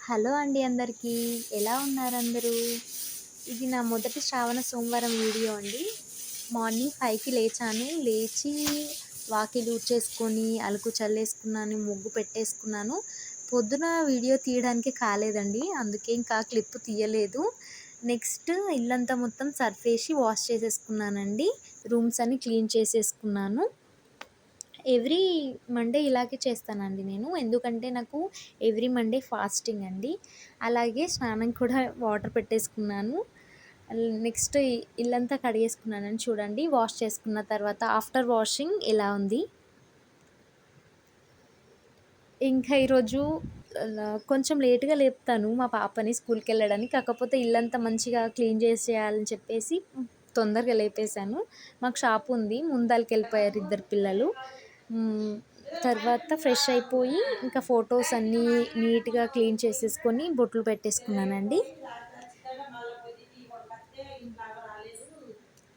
Hello అండి అందరికీ. ఎలా ఉన్నారు అందరూ? ఇది నా మొదటి శ్రావణ సోమవారం వీడియో అండి. మార్నింగ్ 5కి లేచాను. లేచి వాకిలి ఊడ్చేసుకొని, అలుకు చల్లేసుకున్నాను, ముగ్గు పెట్టేసుకున్నాను. పొద్దున వీడియో తీయడానికి కాలేదండి. అందుకే ఇంకా క్లిప్ తీయలేదు. నెక్స్ట్ ఇల్లంతా మొత్తం సర్ఫేసి వాష్ చేసేసుకున్నానండి. రూమ్స్ అన్నీ క్లీన్ చేసేసుకున్నాను. ఎవ్రీ మండే ఇలాగే చేస్తానండి నేను. ఎందుకంటే నాకు ఎవ్రీ మండే ఫాస్టింగ్ అండి. అలాగే స్నానం కూడా వాటర్ పెట్టేసుకున్నాను. నెక్స్ట్ ఇల్లంతా కడిగేసుకున్నానని చూడండి. వాష్ చేసుకున్న తర్వాత ఆఫ్టర్ వాషింగ్ ఎలా ఉంది. ఇంకా ఈరోజు కొంచెం లేట్‌గా లేపుతాను మా పాపని స్కూల్‌కి వెళ్ళడానికి. కాకపోతే ఇల్లంతా మంచిగా క్లీన్ చేసేయాలని చెప్పేసి తొందరగా లేపేశాను. మాకు షాప్ ఉంది. ముందలకెళ్ళిపోయారు ఇద్దరు పిల్లలు. తర్వాత ఫ్రెష్ అయిపోయి ఇంకా ఫొటోస్ అన్నీ నీట్‌గా క్లీన్ చేసేసుకొని బొట్లు పెట్టేసుకున్నానండి.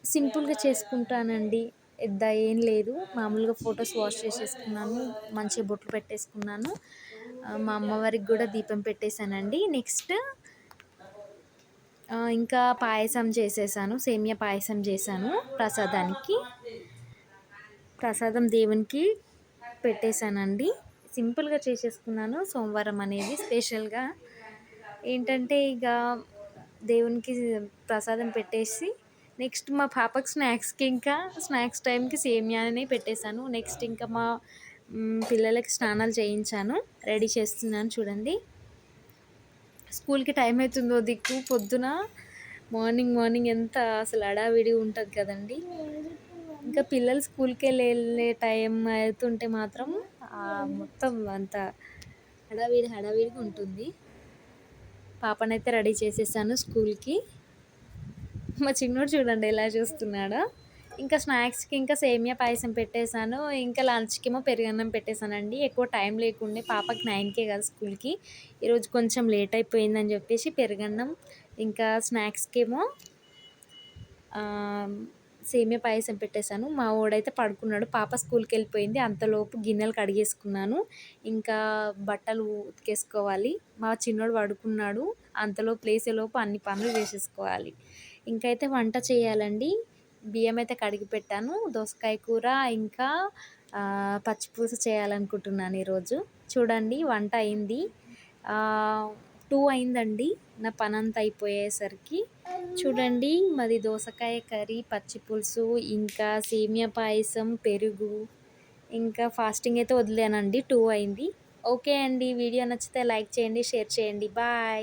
సింపుల్‌గా చేసుకుంటానండి. ఏం లేదు. మామూలుగా ఫొటోస్ వాష్ చేసేసుకున్నాను. మంచిగా బొట్లు పెట్టేసుకున్నాను. మా అమ్మవారికి కూడా దీపం పెట్టేశానండి. నెక్స్ట్ ఇంకా పాయసం చేసేసాను. సేమియా పాయసం చేశాను ప్రసాదానికి. ప్రసాదం దేవునికి పెట్టేశానండి. సింపుల్‌గా చేసేసుకున్నాను. సోమవారం అనేది స్పెషల్‌గా ఏంటంటే ఇక దేవునికి ప్రసాదం పెట్టేసి నెక్స్ట్ మా పాపకి స్నాక్స్ టైంకి సేమియానే పెట్టేశాను. నెక్స్ట్ ఇంకా మా పిల్లలకి స్నానాలు చేయించాను. రెడీ చేస్తున్నాను చూడండి. స్కూల్‌కి టైం అవుతుందో దిక్కు పొద్దున మార్నింగ్ ఎంత అసలు హడావిడి ఉంటుంది కదండి. ఇంకా పిల్లలు స్కూల్‌కి వెళ్ళే టైం అవుతుంటే మాత్రం మొత్తం అంత హడావిడిగా ఉంటుంది. పాపనైతే రెడీ చేసేసాను స్కూల్‌కి. మా చిన్నోడు చూడండి ఎలా చూస్తున్నాడో. ఇంకా స్నాక్స్‌కి ఇంకా సేమియా పాయసం పెట్టేశాను. ఇంకా లంచ్‌కేమో పెరుగన్నం పెట్టేశానండి. ఎక్కువ టైం లేకుండే పాపకి 9కే కదా స్కూల్‌కి. ఈరోజు కొంచెం లేట్ అయిపోయిందని చెప్పేసి పెరుగన్నం, ఇంకా స్నాక్స్‌కేమో సేమియా పాయసం పెట్టేశాను. మా వోడైతే పడుకున్నాడు. పాప స్కూల్‌కి వెళ్ళిపోయింది. అంతలోపు గిన్నెలు కడిగేసుకున్నాను. ఇంకా బట్టలు ఉతికేసుకోవాలి. మా చిన్నోడు పడుకున్నాడు. అంతలోపు లేసేలోపు అన్ని పనులు చేసేసుకోవాలి. ఇంకైతే వంట చేయాలండి. బియ్యం అయితే కడిగి పెట్టాను. దోసకాయ కూర ఇంకా పచ్చిపులుసు చేయాలనుకుంటున్నాను ఈరోజు. చూడండి వంట అయింది. 2 అయిందండి నా పనంతా అయిపోయేసరికి. చూడండి మాది దోసకాయ కర్రీ, పచ్చిపులుసు, ఇంకా సేమియా పాయసం, పెరుగు, ఇంకా ఫాస్టింగ్ అయితే వదిలానండి. 2 అయింది. ఓకే అండి. వీడియో నచ్చితే లైక్ చేయండి, షేర్ చేయండి. బాయ్.